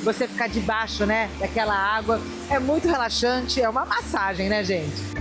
você ficar debaixo, né, daquela água. É muito relaxante, é uma massagem, né, gente?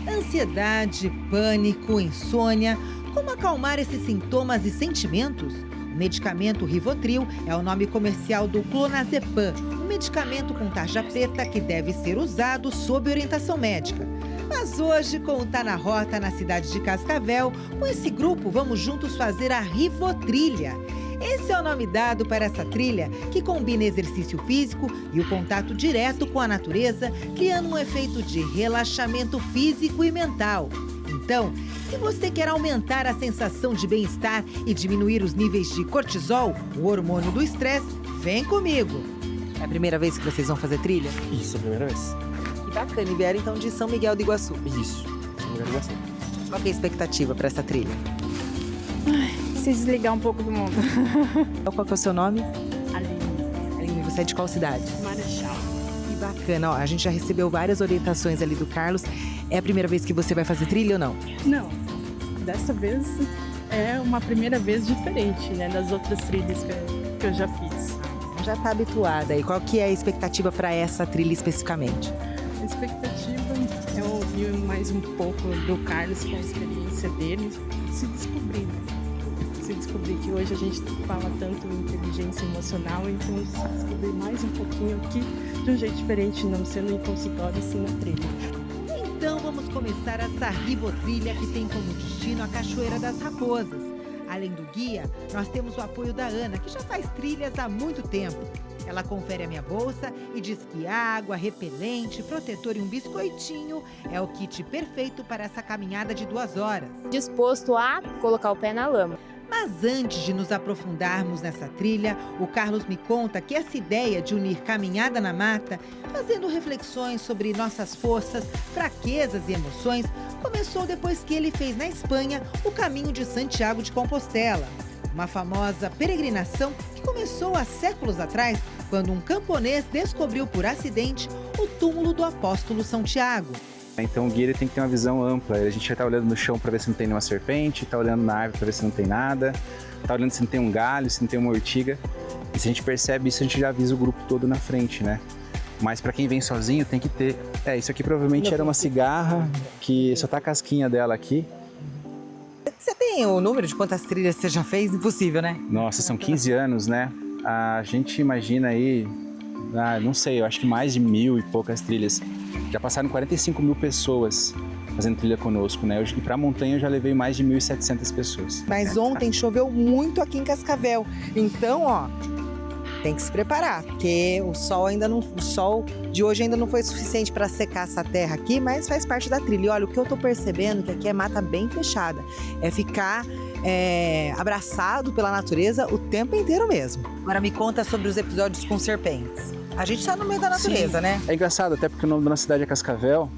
Ansiedade, pânico, insônia. Como acalmar esses sintomas e sentimentos? O medicamento Rivotril é o nome comercial do clonazepam, um medicamento com tarja preta que deve ser usado sob orientação médica. Mas hoje, com o Tá na Rota, na cidade de Cascavel, com esse grupo vamos juntos fazer a Rivotrilha. Esse é o nome dado para essa trilha que combina exercício físico e o contato direto com a natureza, criando um efeito de relaxamento físico e mental. Então, se você quer aumentar a sensação de bem-estar e diminuir os níveis de cortisol, o hormônio do estresse, vem comigo. É a primeira vez que vocês vão fazer trilha? Isso, é a primeira vez. Que bacana, e vieram então de São Miguel do Iguaçu. Isso, São Miguel do Iguaçu. Qual que é a expectativa para essa trilha? Se desligar um pouco do mundo. Qual que é o seu nome? Aline. Aline, você é de qual cidade? Marechal. Que bacana, ó, a gente já recebeu várias orientações ali do Carlos. É a primeira vez que você vai fazer trilha ou não? Não, dessa vez é uma primeira vez diferente, né, das outras trilhas que eu já fiz. Já está habituada. E qual que é a expectativa para essa trilha especificamente? A expectativa é ouvir mais um pouco do Carlos com a experiência dele, se descobrir, né? Se descobrir que hoje a gente fala tanto em inteligência emocional, então se descobrir mais um pouquinho aqui de um jeito diferente, não sendo em consultório, sim na trilha. Então vamos começar essa Rivotrilha que tem como destino a Cachoeira das Raposas. Além do guia, nós temos o apoio da Ana, que já faz trilhas há muito tempo. Ela confere a minha bolsa e diz que água, repelente, protetor e um biscoitinho é o kit perfeito para essa caminhada de 2 horas. Disposto a colocar o pé na lama. Mas antes de nos aprofundarmos nessa trilha, o Carlos me conta que essa ideia de unir caminhada na mata, fazendo reflexões sobre nossas forças, fraquezas e emoções, começou depois que ele fez na Espanha o caminho de Santiago de Compostela. Uma famosa peregrinação que começou há séculos atrás, quando um camponês descobriu por acidente o túmulo do apóstolo São Tiago. Então o guia ele tem que ter uma visão ampla. A gente já está olhando no chão para ver se não tem nenhuma serpente, está olhando na árvore para ver se não tem nada, está olhando se não tem um galho, se não tem uma urtiga. E se a gente percebe isso, a gente já avisa o grupo todo na frente, né? Mas para quem vem sozinho tem que ter... isso aqui provavelmente era uma cigarra, que só tá a casquinha dela aqui. Você tem o número de quantas trilhas você já fez? Impossível, né? Nossa, são 15 anos, né? A gente imagina aí, não sei, eu acho que mais de 1.000 e poucas trilhas. Já passaram 45 mil pessoas fazendo trilha conosco, né? E para a montanha eu já levei mais de 1.700 pessoas. Mas ontem choveu muito aqui em Cascavel. Então, ó, tem que se preparar, porque o sol de hoje ainda não foi suficiente para secar essa terra aqui, mas faz parte da trilha. E olha, o que eu tô percebendo que aqui é mata bem fechada. É ficar abraçado pela natureza o tempo inteiro mesmo. Agora me conta sobre os episódios com serpentes. A gente tá no meio da natureza, Sim. né? É engraçado, até porque o nome da nossa cidade é Cascavel.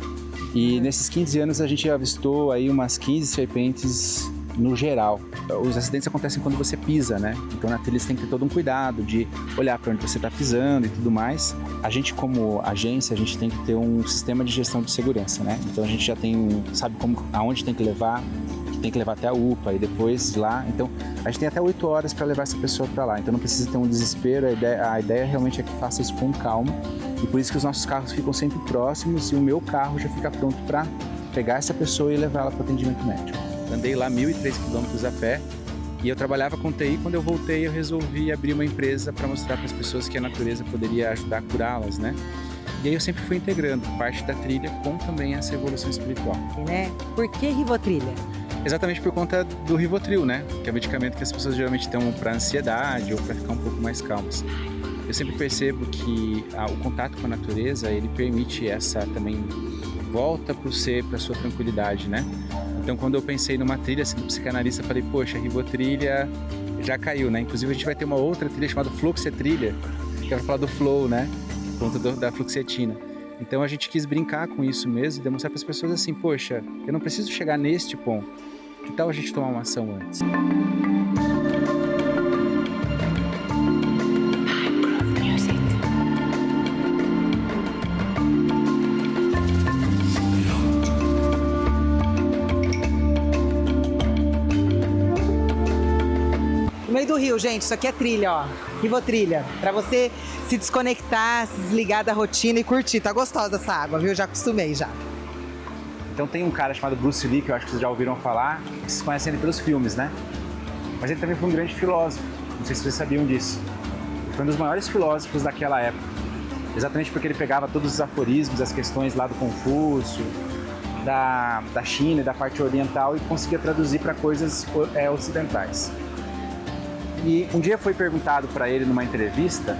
E nesses 15 anos a gente avistou aí umas 15 serpentes no geral. Os acidentes acontecem quando você pisa, né? Então na trilha você tem que ter todo um cuidado de olhar para onde você está pisando e tudo mais. A gente como agência, a gente tem que ter um sistema de gestão de segurança, né? Então a gente já sabe aonde tem que levar até a UPA e depois lá. Então a gente tem até 8 horas para levar essa pessoa para lá. Então não precisa ter um desespero, a ideia realmente é que faça isso com calma. E por isso que os nossos carros ficam sempre próximos e o meu carro já fica pronto para pegar essa pessoa e levar ela para o atendimento médico. Andei lá 1.003 quilômetros a pé e eu trabalhava com TI. Quando eu voltei, eu resolvi abrir uma empresa para mostrar para as pessoas que a natureza poderia ajudar a curá-las, né? E aí eu sempre fui integrando parte da trilha com também essa evolução espiritual. Né? Por que Rivotrilha? Exatamente por conta do Rivotril, né? Que é o medicamento que as pessoas geralmente tomam para ansiedade ou para ficar um pouco mais calmas. Eu sempre percebo que o contato com a natureza, ele permite essa também volta para o ser, para a sua tranquilidade, né? Então quando eu pensei numa trilha sendo psicanalista, eu falei, poxa, a Rivotrilha já caiu, né? Inclusive a gente vai ter uma outra trilha chamada Fluxetrilha, que vai falar do flow, né? Por conta da fluxetina. Então a gente quis brincar com isso mesmo e demonstrar para as pessoas assim, poxa, eu não preciso chegar neste ponto. Que tal a gente tomar uma ação antes? rio, gente. Isso aqui é trilha, ó. Rivotrilha. Pra você se desconectar, se desligar da rotina e curtir. Tá gostosa essa água, viu? Já acostumei, já. Então tem um cara chamado Bruce Lee, que eu acho que vocês já ouviram falar, que vocês conhecem ele pelos filmes, né? Mas ele também foi um grande filósofo. Não sei se vocês sabiam disso. Ele foi um dos maiores filósofos daquela época. Exatamente porque ele pegava todos os aforismos, as questões lá do Confúcio, da China e da parte oriental e conseguia traduzir para coisas ocidentais. E um dia foi perguntado para ele numa entrevista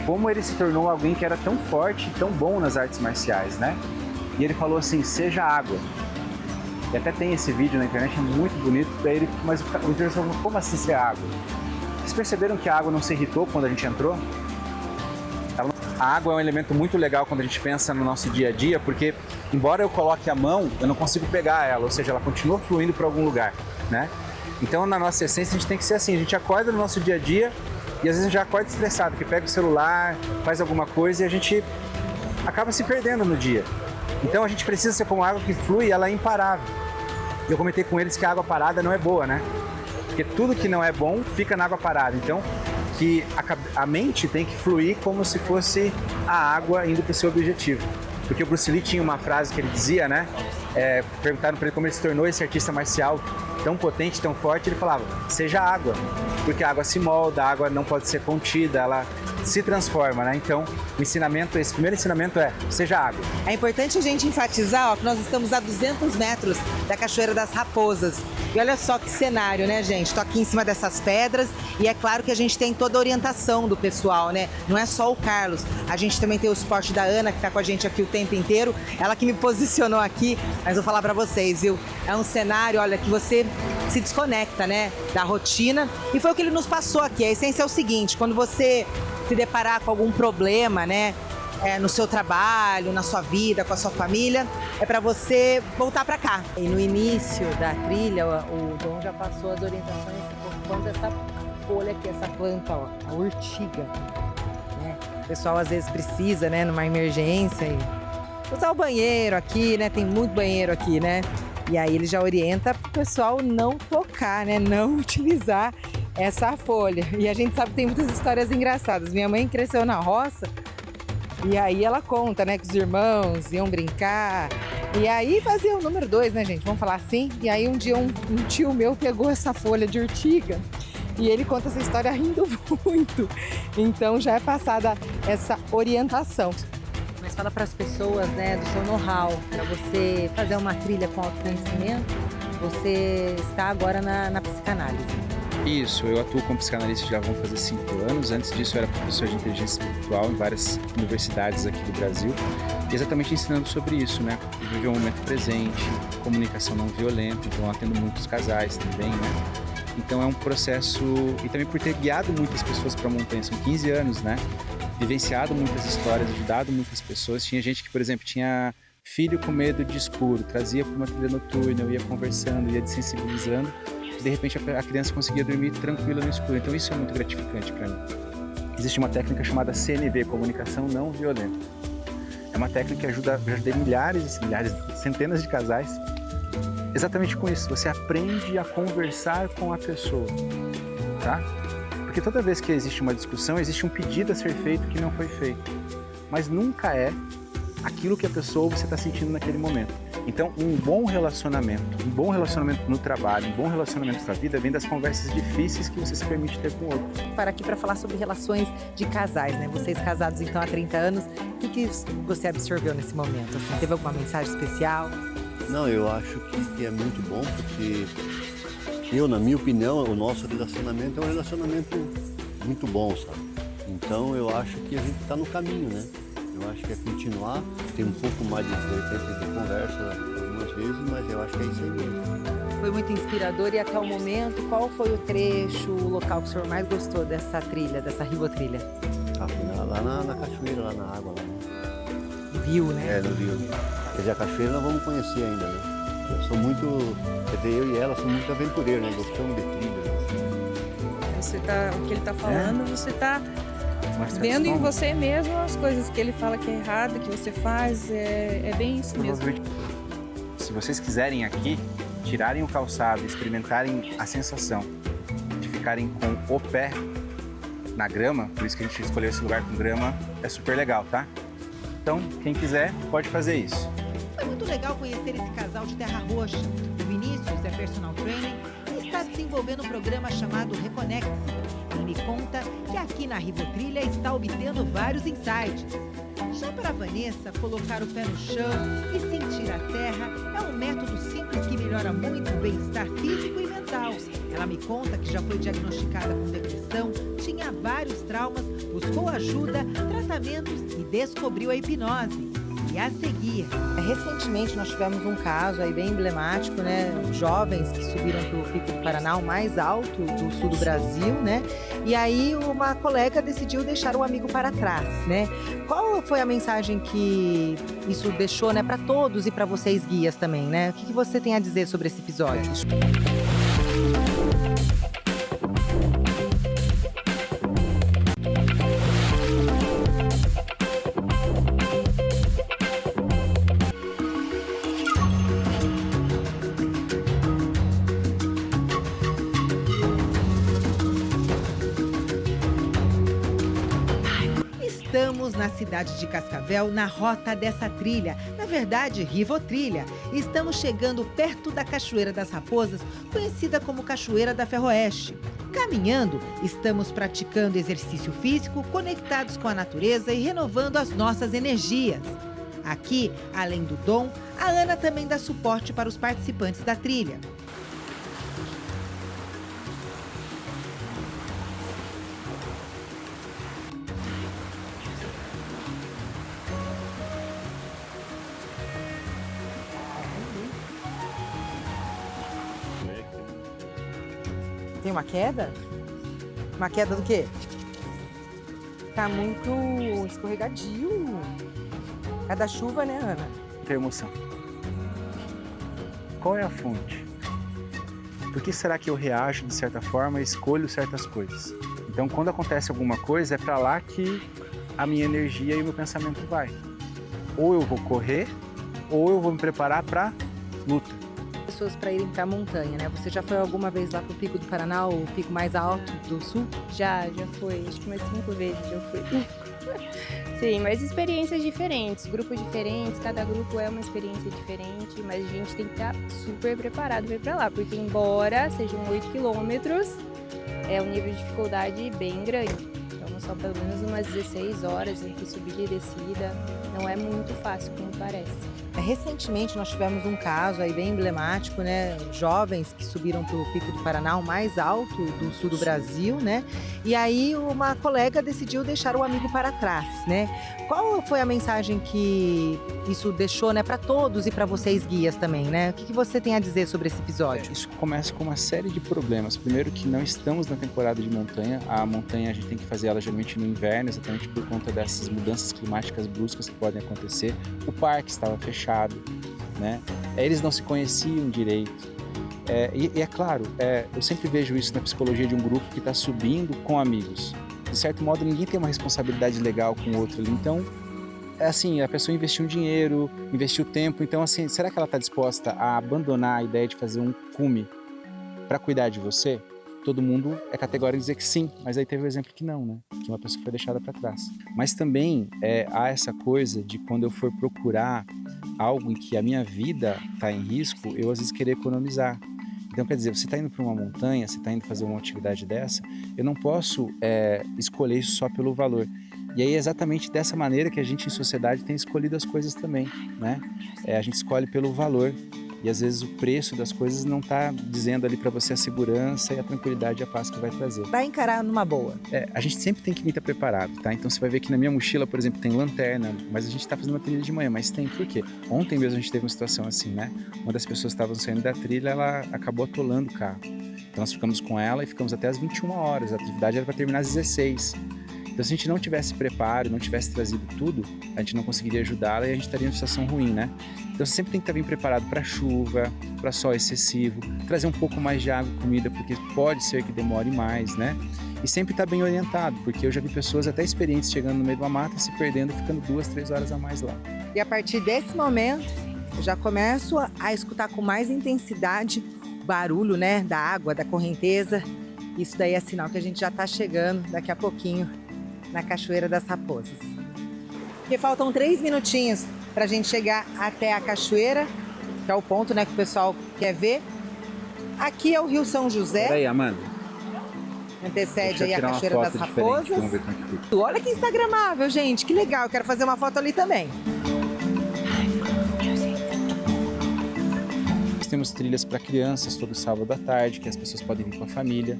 como ele se tornou alguém que era tão forte e tão bom nas artes marciais, né? E ele falou assim, seja água. E até tem esse vídeo na internet, é muito bonito. Daí ele, mas o interessante falou, como assim ser água? Vocês perceberam que a água não se irritou quando a gente entrou? A água é um elemento muito legal quando a gente pensa no nosso dia a dia, porque embora eu coloque a mão, eu não consigo pegar ela, ou seja, ela continua fluindo para algum lugar, né? Então, na nossa essência, a gente tem que ser assim, a gente acorda no nosso dia a dia e às vezes a gente já acorda estressado, que pega o celular, faz alguma coisa e a gente acaba se perdendo no dia. Então, a gente precisa ser como água que flui, ela é imparável. Eu comentei com eles que a água parada não é boa, né? Porque tudo que não é bom fica na água parada. Então, que a mente tem que fluir como se fosse a água indo para o seu objetivo. Porque o Bruce Lee tinha uma frase que ele dizia, né? Perguntaram para ele como ele se tornou esse artista marcial tão potente, tão forte, ele falava, seja água. Porque a água se molda, a água não pode ser contida, ela se transforma, né? Então, o ensinamento, esse primeiro ensinamento é, seja água. É importante a gente enfatizar, ó, que nós estamos a 200 metros da Cachoeira das Raposas. E olha só que cenário, né, gente? Estou aqui em cima dessas pedras e é claro que a gente tem toda a orientação do pessoal, né? Não é só o Carlos. A gente também tem o suporte da Ana, que está com a gente aqui o tempo inteiro. Ela que me posicionou aqui, mas vou falar para vocês, viu? É um cenário, olha, que você se desconecta, né, da rotina. E foi o que ele nos passou aqui. A essência é o seguinte, quando você se deparar com algum problema, né, no seu trabalho, na sua vida, com a sua família, é para você voltar para cá. E no início da trilha, o Dom já passou as orientações quanto essa folha aqui, essa planta, ó, a urtiga, né? O pessoal às vezes precisa, né, numa emergência, usar o banheiro aqui, né? Tem muito banheiro aqui, né? E aí ele já orienta para o pessoal não tocar, né? Não utilizar essa folha. E a gente sabe que tem muitas histórias engraçadas. Minha mãe cresceu na roça e aí ela conta, né, que os irmãos iam brincar e aí fazia o número 2, né, gente? Vamos falar assim? E aí um dia um tio meu pegou essa folha de urtiga e ele conta essa história rindo muito. Então já é passada essa orientação. Mas fala para as pessoas, né, do seu know-how, para você fazer uma trilha com autoconhecimento, você está agora na psicanálise. Isso, eu atuo como psicanalista já vão fazer 5 anos. Antes disso eu era professor de inteligência espiritual em várias universidades aqui do Brasil, exatamente ensinando sobre isso, né? Viver o momento presente, comunicação não violenta, então atendo muitos casais também, né? Então é um processo, e também por ter guiado muitas pessoas para a montanha, são 15 anos, né? Vivenciado muitas histórias, ajudado muitas pessoas. Tinha gente que, por exemplo, tinha filho com medo de escuro, trazia para uma trilha noturna, eu ia conversando, ia desensibilizando, e de repente a criança conseguia dormir tranquila no escuro. Então isso é muito gratificante para mim. Existe uma técnica chamada CNV, Comunicação Não Violenta. É uma técnica que ajuda, eu ajudei milhares, centenas de casais, exatamente com isso. Você aprende a conversar com a pessoa, tá? Porque toda vez que existe uma discussão, existe um pedido a ser feito que não foi feito. Mas nunca é aquilo que a pessoa ou você está sentindo naquele momento. Então, um bom relacionamento no trabalho, um bom relacionamento na vida vem das conversas difíceis que você se permite ter com o outro. Para aqui para falar sobre relações de casais, né? Vocês casados então há 30 anos, o que você absorveu nesse momento? Assim, teve alguma mensagem especial? Não, eu acho que é muito bom porque na minha opinião, o nosso relacionamento é um relacionamento muito bom, sabe? Então eu acho que a gente está no caminho, né? Eu acho que é continuar, ter um pouco mais de conversa algumas vezes, mas eu acho que é isso aí mesmo. Foi muito inspirador e até o momento, qual foi o trecho, o local que o senhor mais gostou dessa trilha, dessa rivotrilha? Lá na cachoeira, lá na água. Lá, né? No rio, né? No rio. Quer dizer, a cachoeira nós vamos conhecer ainda, né? Eu sou muito, quer dizer, eu e ela somos muito aventureiros, né? Gostamos de trilha. Você tá, o que ele tá falando, você tá vendo em você mesmo as coisas que ele fala que é errado, que você faz, é bem isso mesmo. Se vocês quiserem aqui, tirarem o calçado, experimentarem a sensação de ficar ficarem com o pé na grama, por isso que a gente escolheu esse lugar com grama, é super legal, tá? Então, quem quiser, pode fazer isso. Foi muito legal conhecer esse casal de Terra Roxa. O Vinícius é personal trainer e está desenvolvendo um programa chamado Reconecte-se. Ele me conta que aqui na Rivotrilha está obtendo vários insights. Já para a Vanessa, colocar o pé no chão e sentir a terra é um método simples que melhora muito o bem-estar físico e mental. Ela me conta que já foi diagnosticada com depressão, tinha vários traumas, buscou ajuda, tratamentos e descobriu a hipnose. E a seguir, recentemente nós tivemos um caso aí bem emblemático, né? Jovens que subiram para o Pico do Paraná, o mais alto do sul do Brasil, né? E aí uma colega decidiu deixar o amigo para trás, né? Qual foi a mensagem que isso deixou, né, para todos e para vocês guias também, né? O que você tem a dizer sobre esse episódio? Estamos na cidade de Cascavel, na rota dessa trilha, na verdade, Rivotrilha. Estamos chegando perto da Cachoeira das Raposas, conhecida como Cachoeira da Ferroeste. Caminhando, estamos praticando exercício físico, conectados com a natureza e renovando as nossas energias. Aqui, além do Dom, a Ana também dá suporte para os participantes da trilha. Tem uma queda? Uma queda do quê? Tá muito escorregadio. É da chuva, né, Ana? Tem emoção. Qual é a fonte? Por que será que eu reajo de certa forma e escolho certas coisas? Então, quando acontece alguma coisa, é para lá que a minha energia e o meu pensamento vai. Ou eu vou correr, ou eu vou me preparar para luta. Pessoas para irem para a montanha, né? Você já foi alguma vez lá para o Pico do Paraná, o pico mais alto do sul? Já foi. Acho que umas 5 vezes eu fui. Sim, mas experiências diferentes, grupos diferentes, cada grupo é uma experiência diferente, mas a gente tem que estar super preparado para ir para lá, porque embora sejam 8 quilômetros, é um nível de dificuldade bem grande. Então são pelo menos umas 16 horas entre subida e descida, não é muito fácil como parece. Recentemente nós tivemos um caso aí bem emblemático, né? Jovens que subiram para o Pico do Paraná, o mais alto do sul do Brasil, né? E aí uma colega decidiu deixar o amigo para trás, né? Qual foi a mensagem que isso deixou, né, para todos e para vocês guias também, né? O que você tem a dizer sobre esse episódio? Isso começa com uma série de problemas. Primeiro que não estamos na temporada de montanha. A montanha a gente tem que fazer ela geralmente no inverno, exatamente por conta dessas mudanças climáticas bruscas que podem acontecer. O parque estava fechado, né? Eles não se conheciam direito. E é claro, eu sempre vejo isso na psicologia de um grupo que está subindo com amigos. De certo modo, ninguém tem uma responsabilidade legal com o outro ali. Então, é assim, a pessoa investiu um dinheiro, investiu tempo. Então, assim, será que ela está disposta a abandonar a ideia de fazer um cume para cuidar de você? Todo mundo é categórico em dizer que sim, mas aí teve o exemplo que não, né? Que uma pessoa foi deixada para trás. Mas também há essa coisa de quando eu for procurar algo em que a minha vida está em risco, eu às vezes querer economizar. Então, quer dizer, você está indo para uma montanha, você está indo fazer uma atividade dessa, eu não posso escolher isso só pelo valor. E aí é exatamente dessa maneira que a gente em sociedade tem escolhido as coisas também, né? A gente escolhe pelo valor. E às vezes o preço das coisas não está dizendo ali para você a segurança e a tranquilidade e a paz que vai trazer. Vai encarar numa boa. A gente sempre tem que estar preparado, tá? Então você vai ver que na minha mochila, por exemplo, tem lanterna, mas a gente está fazendo uma trilha de manhã, mas tem por quê? Ontem mesmo a gente teve uma situação assim, né? Uma das pessoas que estavam saindo da trilha, ela acabou atolando o carro. Então nós ficamos com ela e ficamos até as 21 horas, a atividade era para terminar às 16. Então, se a gente não tivesse preparo, não tivesse trazido tudo, a gente não conseguiria ajudá-la e a gente estaria em uma situação ruim, né? Então, você sempre tem que estar bem preparado para chuva, para sol excessivo, trazer um pouco mais de água e comida, porque pode ser que demore mais, né? E sempre estar bem orientado, porque eu já vi pessoas até experientes chegando no meio de uma mata, se perdendo, ficando 2, 3 horas a mais lá. E a partir desse momento, eu já começo a escutar com mais intensidade o barulho, né, da água, da correnteza. Isso daí é sinal que a gente já está chegando daqui a pouquinho na Cachoeira das Raposas. Porque faltam 3 minutinhos para a gente chegar até a cachoeira, que é o ponto, né, que o pessoal quer ver. Aqui é o Rio São José. Peraí, Amanda. Antecede aí a tirar uma Cachoeira foto das diferente, Raposas. vamos ver como é que fica. Olha que instagramável, gente. Que legal. Eu quero fazer uma foto ali também. Nós temos trilhas para crianças todo sábado à tarde, que as pessoas podem vir com a família.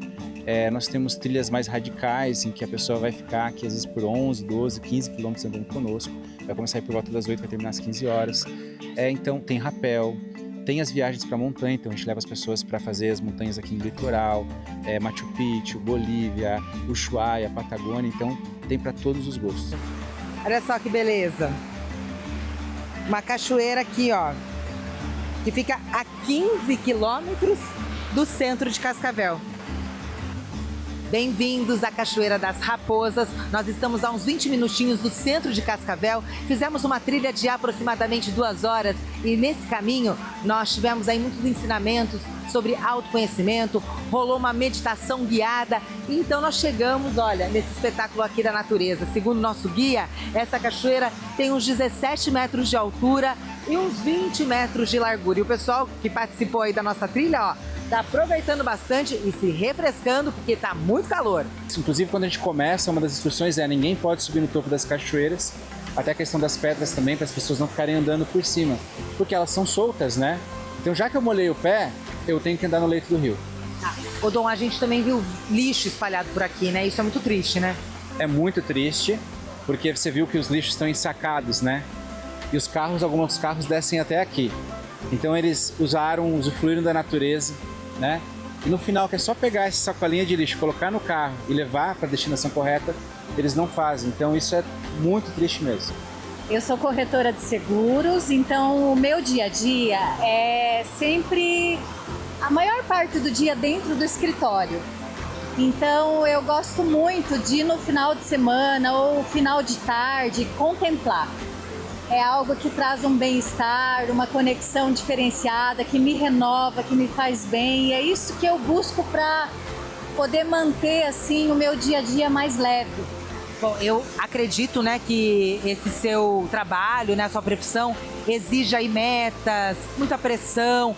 Nós temos trilhas mais radicais, em que a pessoa vai ficar aqui às vezes por 11, 12, 15 quilômetros andando conosco. Vai começar aí por volta das 8, vai terminar às 15 horas. Então tem rapel, tem as viagens para montanha, então a gente leva as pessoas para fazer as montanhas aqui no litoral, Machu Picchu, Bolívia, Ushuaia, Patagônia, então tem para todos os gostos. Olha só que beleza. Uma cachoeira aqui, ó, que fica a 15 quilômetros do centro de Cascavel. Bem-vindos à Cachoeira das Raposas. Nós estamos a uns 20 minutinhos do centro de Cascavel. Fizemos uma trilha de aproximadamente 2 horas e nesse caminho nós tivemos aí muitos ensinamentos sobre autoconhecimento, rolou uma meditação guiada e então nós chegamos, olha, nesse espetáculo aqui da natureza. Segundo nosso guia, essa cachoeira tem uns 17 metros de altura e uns 20 metros de largura. E o pessoal que participou aí da nossa trilha, ó, tá aproveitando bastante e se refrescando porque tá muito calor. Inclusive, quando a gente começa, uma das instruções é ninguém pode subir no topo das cachoeiras, até a questão das pedras também, para as pessoas não ficarem andando por cima, porque elas são soltas, né? Então, já que eu molhei o pé, eu tenho que andar no leito do rio. Ô Dom, a gente também viu lixo espalhado por aqui, né? Isso é muito triste, né? É muito triste, porque você viu que os lixos estão ensacados, né? E os carros, alguns carros descem até aqui. Então eles usufruíram da natureza, né? E no final, que é só pegar essa sacolinha de lixo, colocar no carro e levar para a destinação correta, eles não fazem. Então isso é muito triste mesmo. Eu sou corretora de seguros, então o meu dia a dia é sempre a maior parte do dia dentro do escritório. Então eu gosto muito de no final de semana ou final de tarde contemplar. É algo que traz um bem-estar, uma conexão diferenciada, que me renova, que me faz bem. E é isso que eu busco para poder manter assim o meu dia a dia mais leve. Bom, eu acredito, né, que esse seu trabalho, né, a sua profissão exige aí metas, muita pressão.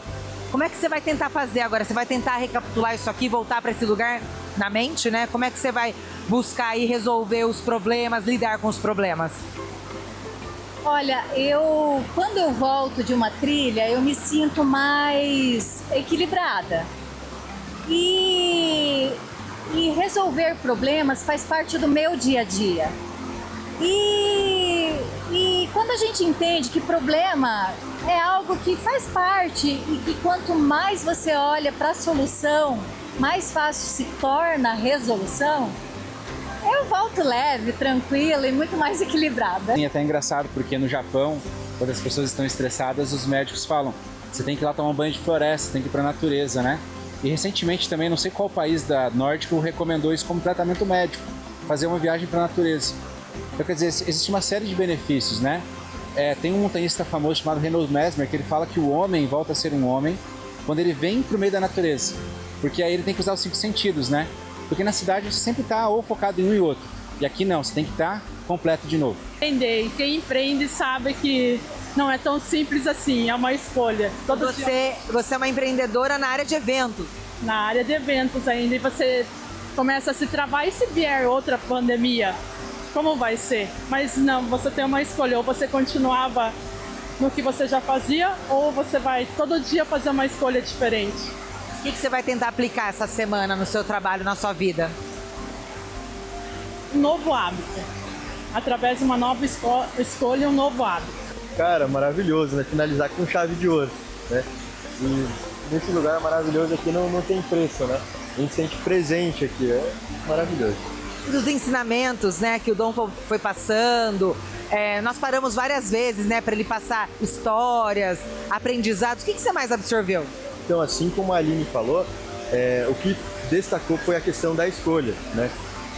Como é que você vai tentar fazer agora? Você vai tentar recapitular isso aqui, voltar para esse lugar na mente, né? Como é que você vai buscar aí resolver os problemas, lidar com os problemas? Olha, quando eu volto de uma trilha, eu me sinto mais equilibrada. E resolver problemas faz parte do meu dia a dia. E quando a gente entende que problema é algo que faz parte e que quanto mais você olha para a solução, mais fácil se torna a resolução, eu volto leve, tranquila e muito mais equilibrada. E é até engraçado porque no Japão, quando as pessoas estão estressadas, os médicos falam: você tem que ir lá tomar um banho de floresta, tem que ir para a natureza, né? E recentemente também, não sei qual país da nórdico recomendou isso como tratamento médico, fazer uma viagem para a natureza. Então, quer dizer, existe uma série de benefícios, né? Tem um montanhista famoso chamado Reinhold Messner, que ele fala que o homem volta a ser um homem quando ele vem para o meio da natureza, porque aí ele tem que usar os 5 sentidos, né? Porque na cidade você sempre está ou focado em um e outro, e aqui não, você tem que estar completo de novo. E quem empreende sabe que não é tão simples assim, é uma escolha. Você é uma empreendedora na área de eventos. Na área de eventos ainda, e você começa a se travar, e se vier outra pandemia, como vai ser? Mas não, você tem uma escolha, ou você continuava no que você já fazia, ou você vai todo dia fazer uma escolha diferente. O que você vai tentar aplicar essa semana no seu trabalho, na sua vida? Um novo hábito. Através de uma nova escolha, um novo hábito. Cara, maravilhoso, né? Finalizar com chave de ouro, né? E nesse lugar maravilhoso aqui não tem preço, né? A gente sente presente aqui, é maravilhoso. Dos ensinamentos, né, que o Dom foi passando, nós paramos várias vezes, né, para ele passar histórias, aprendizados. O que você mais absorveu? Então, assim como a Aline falou, o que destacou foi a questão da escolha, né?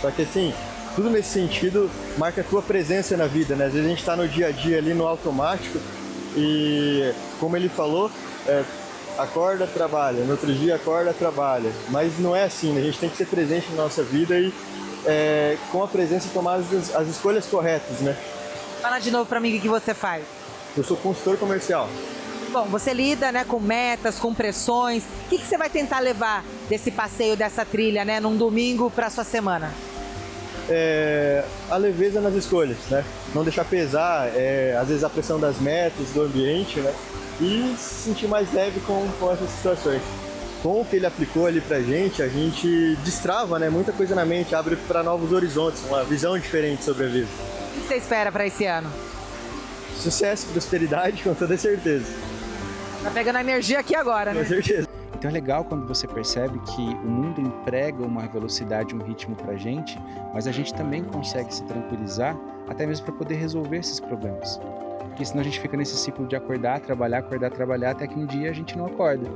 Só que assim, tudo nesse sentido marca a tua presença na vida, né? Às vezes a gente está no dia a dia ali no automático e, como ele falou, acorda, trabalha, no outro dia acorda, trabalha. Mas não é assim, né? A gente tem que ser presente na nossa vida e com a presença tomar as escolhas corretas, né? Fala de novo para mim o que você faz. Eu sou consultor comercial. Bom, você lida, né, com metas, com pressões. O que você vai tentar levar desse passeio, dessa trilha, né, num domingo para sua semana? A leveza nas escolhas, né? Não deixar pesar, às vezes, a pressão das metas, do ambiente, né? E se sentir mais leve com essas situações. Com o que ele aplicou ali pra gente, a gente destrava, né, muita coisa na mente, abre para novos horizontes, uma visão diferente sobre a vida. O que você espera para esse ano? Sucesso, prosperidade, com toda certeza. Tá pegando a energia aqui agora, né? Com certeza. Então é legal quando você percebe que o mundo emprega uma velocidade, um ritmo pra gente, mas a gente também consegue se tranquilizar, até mesmo para poder resolver esses problemas. Porque senão a gente fica nesse ciclo de acordar, trabalhar, até que um dia a gente não acorda.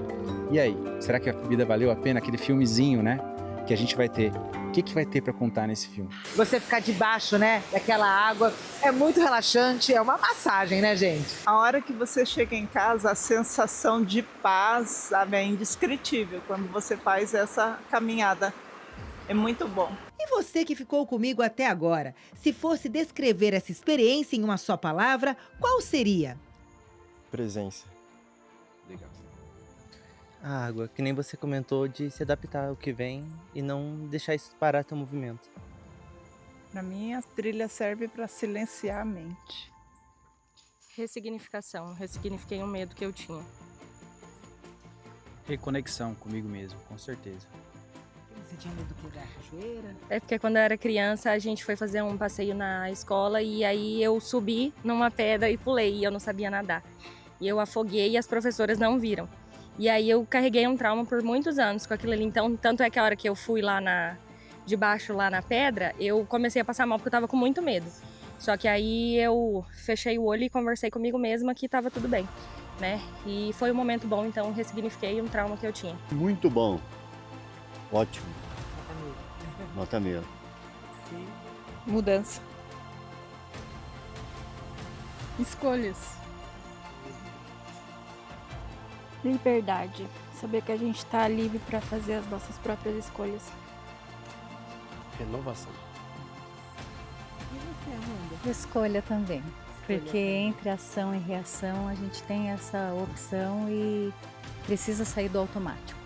E aí, será que a vida valeu a pena? Aquele filmezinho, né, que a gente vai ter. O que vai ter para contar nesse filme? Você ficar debaixo, né, daquela água, é muito relaxante, é uma massagem, né, gente? A hora que você chega em casa, a sensação de paz, sabe, é indescritível quando você faz essa caminhada. É muito bom. E você que ficou comigo até agora, se fosse descrever essa experiência em uma só palavra, qual seria? Presença. Legal. A água, que nem você comentou, de se adaptar ao que vem e não deixar isso parar teu movimento. Para mim, a trilha serve para silenciar a mente. Ressignificação. Ressignifiquei um medo que eu tinha. Reconexão comigo mesmo, com certeza. Você tinha medo da cachoeira? É porque quando eu era criança, a gente foi fazer um passeio na escola e aí eu subi numa pedra e pulei e eu não sabia nadar. E eu afoguei e as professoras não viram. E aí eu carreguei um trauma por muitos anos com aquilo ali. Então, tanto é que a hora que eu fui lá debaixo lá na pedra, eu comecei a passar mal porque eu tava com muito medo. Só que aí eu fechei o olho e conversei comigo mesma que tava tudo bem, né? E foi um momento bom, então ressignifiquei um trauma que eu tinha. Muito bom. Ótimo. Nota meia. Mudança. Escolhas. Liberdade. Saber que a gente está livre para fazer as nossas próprias escolhas. Renovação. Escolha também. Porque entre ação e reação a gente tem essa opção e precisa sair do automático.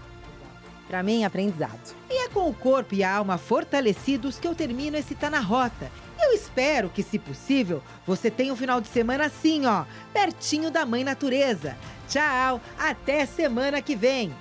Para mim, aprendizado. E é com o corpo e a alma fortalecidos que eu termino esse Tá na Rota. Eu espero que, se possível, você tenha um final de semana assim, ó, pertinho da Mãe Natureza. Tchau, até semana que vem.